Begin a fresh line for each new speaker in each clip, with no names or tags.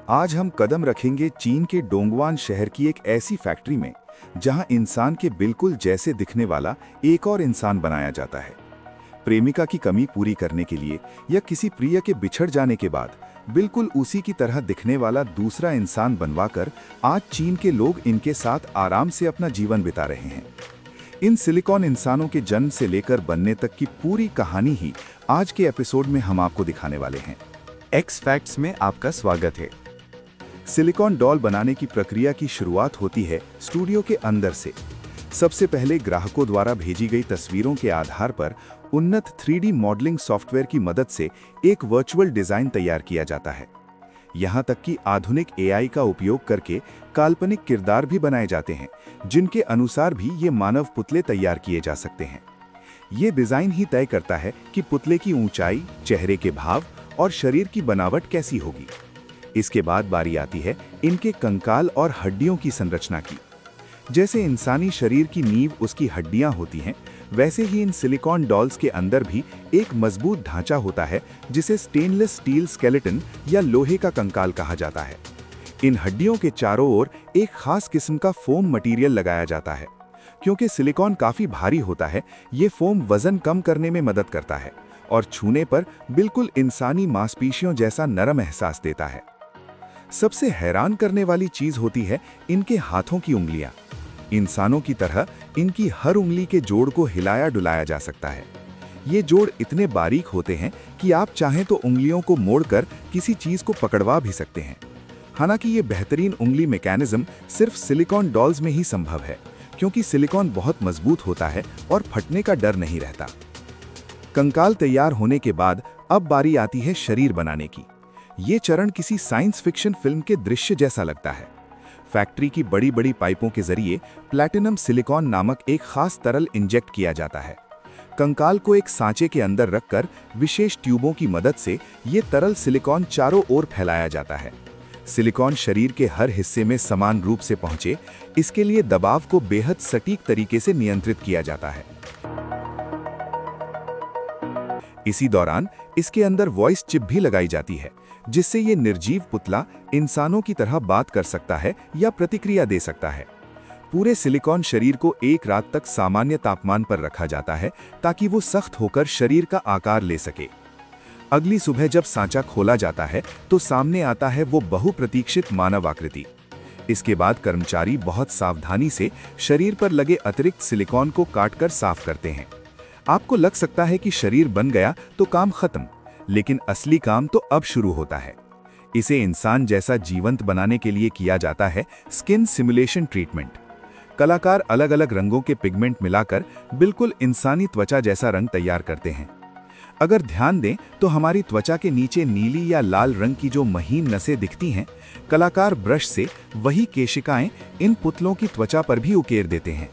आज हम कदम रखेंगे चीन के डोंगवान शहर की एक ऐसी फैक्ट्री में जहां इंसान के बिल्कुल जैसे दिखने वाला एक और इंसान बनाया जाता है। प्रेमिका की कमी पूरी करने के लिए या किसी प्रिय के बिछड़ जाने के बाद बिल्कुल उसी की तरह दिखने वाला दूसरा इंसान बनवाकर आज चीन के लोग इनके साथ आराम से अपना जीवन बिता रहे हैं। इन सिलिकॉन इंसानों के जन्म से लेकर बनने तक की पूरी कहानी ही आज के एपिसोड में हम आपको दिखाने वाले हैं। एक्स फैक्ट्स में आपका स्वागत है। सिलिकॉन डॉल बनाने की प्रक्रिया की शुरुआत होती है स्टूडियो के अंदर से। सबसे पहले ग्राहकों द्वारा भेजी गई तस्वीरों के आधार पर उन्नत 3D मॉडलिंग सॉफ्टवेयर की मदद से एक वर्चुअल डिजाइन तैयार किया जाता है। यहाँ तक कि आधुनिक AI का उपयोग करके काल्पनिक किरदार भी बनाए जाते हैं, जिनके अनुसार भी ये मानव पुतले तैयार किए जा सकते हैं। ये डिजाइन ही तय करता है कि पुतले की ऊंचाई, चेहरे के भाव और शरीर की बनावट कैसी होगी। इसके बाद बारी आती है इनके कंकाल और हड्डियों की संरचना की। जैसे इंसानी शरीर की नींव उसकी हड्डियां होती हैं, वैसे ही इन सिलिकॉन डॉल्स के अंदर भी एक मजबूत ढांचा होता है जिसे स्टेनलेस स्टील स्केलेटन या लोहे का कंकाल कहा जाता है। इन हड्डियों के चारों ओर एक खास किस्म का फोम मटेरियल लगाया जाता है। क्योंकि सिलिकॉन काफी भारी होता है, ये फोम वजन कम करने में मदद करता है और छूने पर बिल्कुल इंसानी मांसपेशियों जैसा नरम एहसास देता है। सबसे हैरान करने वाली चीज होती है इनके हाथों की उंगलियां। इंसानों की तरह इनकी हर उंगली के जोड़ को हिलाया डुलाया जा सकता है। ये जोड़ इतने बारीक होते हैं कि आप चाहें तो उंगलियों को मोड़कर किसी चीज को पकड़वा भी सकते हैं। हालांकि ये बेहतरीन उंगली मैकेनिज्म सिर्फ सिलिकॉन डॉल्स में ही संभव है, क्योंकि सिलिकॉन बहुत मजबूत होता है और फटने का डर नहीं रहता। कंकाल तैयार होने के बाद अब बारी आती है शरीर बनाने की। ये चरण किसी साइंस फिक्शन फिल्म के दृश्य जैसा लगता है। फैक्ट्री की बड़ी बड़ी पाइपों के जरिए प्लैटिनम सिलिकॉन नामक एक खास तरल इंजेक्ट किया जाता है। कंकाल को एक सांचे के अंदर रखकर विशेष ट्यूबों की मदद से ये तरल सिलिकॉन चारों ओर फैलाया जाता है। सिलिकॉन शरीर के हर हिस्से में समान रूप से पहुंचे, इसके लिए दबाव को बेहद सटीक तरीके से नियंत्रित किया जाता है। इसी दौरान इसके अंदर वॉइस चिप भी लगाई जाती है, जिससे ये निर्जीव पुतला इंसानों की तरह बात कर सकता है या प्रतिक्रिया दे सकता है। पूरे सिलिकॉन शरीर को एक रात तक सामान्य तापमान पर रखा जाता है ताकि वो सख्त होकर शरीर का आकार ले सके। अगली सुबह जब सांचा खोला जाता है तो सामने आता है वो बहुप्रतीक्षित मानव आकृति। इसके बाद कर्मचारी बहुत सावधानी से शरीर पर लगे अतिरिक्त सिलिकॉन को काटकर साफ करते हैं। आपको लग सकता है कि शरीर बन गया तो काम खत्म, लेकिन असली काम तो अब शुरू होता है। इसे इंसान जैसा जीवंत बनाने के लिए किया जाता है स्किन सिमुलेशन ट्रीटमेंट। कलाकार अलग अलग रंगों के पिगमेंट मिलाकर बिल्कुल इंसानी त्वचा जैसा रंग तैयार करते हैं। अगर ध्यान दें तो हमारी त्वचा के नीचे नीली या लाल रंग की जो महीन नसें दिखती हैं, कलाकार ब्रश से वही केशिकाएं इन पुतलों की त्वचा पर भी उकेर देते हैं।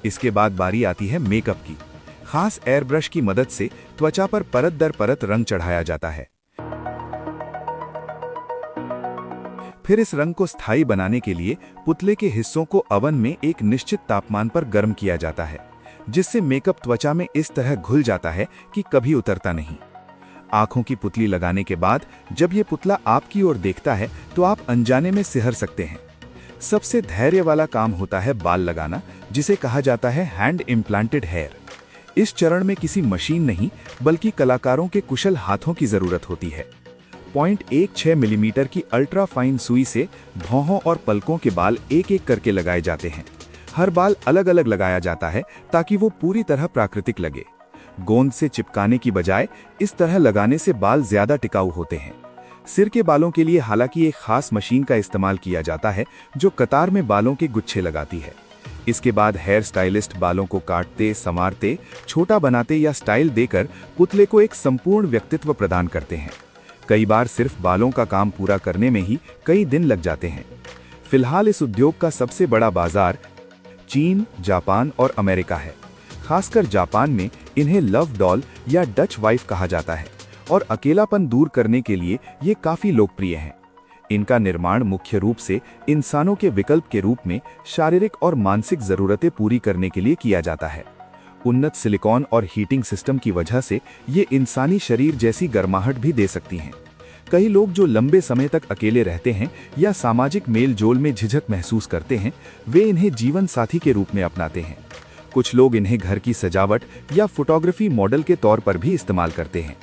इसके बाद बारी आती है मेकअप की। खास एयर ब्रश की मदद से त्वचा पर परत दर परत रंग चढ़ाया जाता है। फिर इस रंग को स्थायी बनाने के लिए पुतले के हिस्सों को ओवन में एक निश्चित तापमान पर गर्म किया जाता है, जिससे मेकअप त्वचा में इस तरह घुल जाता है कि कभी उतरता नहीं। आंखों की पुतली लगाने के बाद जब ये पुतला आपकी ओर देखता है तो आप अनजाने में सिहर सकते हैं। सबसे धैर्य वाला काम होता है बाल लगाना, जिसे कहा जाता है हैंड इम्प्लांटेड हेयर। इस चरण में किसी मशीन नहीं बल्कि कलाकारों के कुशल हाथों की जरूरत होती है। 0.16 मिलीमीटर की अल्ट्रा फाइन सुई से भौहों और पलकों के बाल एक एक करके लगाए जाते हैं। हर बाल अलग अलग लगाया जाता है ताकि वो पूरी तरह प्राकृतिक लगे। गोंद से चिपकाने की बजाय इस तरह लगाने से बाल ज्यादा टिकाऊ होते हैं। सिर के बालों के लिए हालांकि एक खास मशीन का इस्तेमाल किया जाता है जो कतार में बालों के गुच्छे लगाती है। इसके बाद हेयर स्टाइलिस्ट बालों को काटते, संवारते, छोटा बनाते या स्टाइल देकर पुतले को एक संपूर्ण व्यक्तित्व प्रदान करते हैं। कई बार सिर्फ बालों का काम पूरा करने में ही कई दिन लग जाते हैं। फिलहाल इस उद्योग का सबसे बड़ा बाजार चीन, जापान और अमेरिका है। खासकर जापान में इन्हें लव डॉल या डच वाइफ कहा जाता है और अकेलापन दूर करने के लिए ये काफी लोकप्रिय हैं। इनका निर्माण मुख्य रूप से इंसानों के विकल्प के रूप में शारीरिक और मानसिक जरूरतें पूरी करने के लिए किया जाता है। उन्नत सिलिकॉन और हीटिंग सिस्टम की वजह से ये इंसानी शरीर जैसी गर्माहट भी दे सकती हैं। कई लोग जो लंबे समय तक अकेले रहते हैं या सामाजिक मेल जोल में झिझक महसूस करते हैं, वे इन्हें जीवन साथी के रूप में अपनाते हैं। कुछ लोग इन्हें घर की सजावट या फोटोग्राफी मॉडल के तौर पर भी इस्तेमाल करते हैं।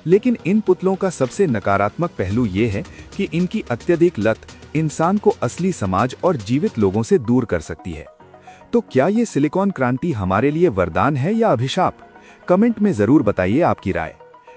लेकिन इन पुतलों का सबसे नकारात्मक पहलू ये है कि इनकी अत्यधिक लत इंसान को असली समाज और जीवित लोगों से दूर कर सकती है। तो क्या ये सिलिकॉन क्रांति हमारे लिए वरदान है या अभिशाप? कमेंट में जरूर बताइए आपकी राय।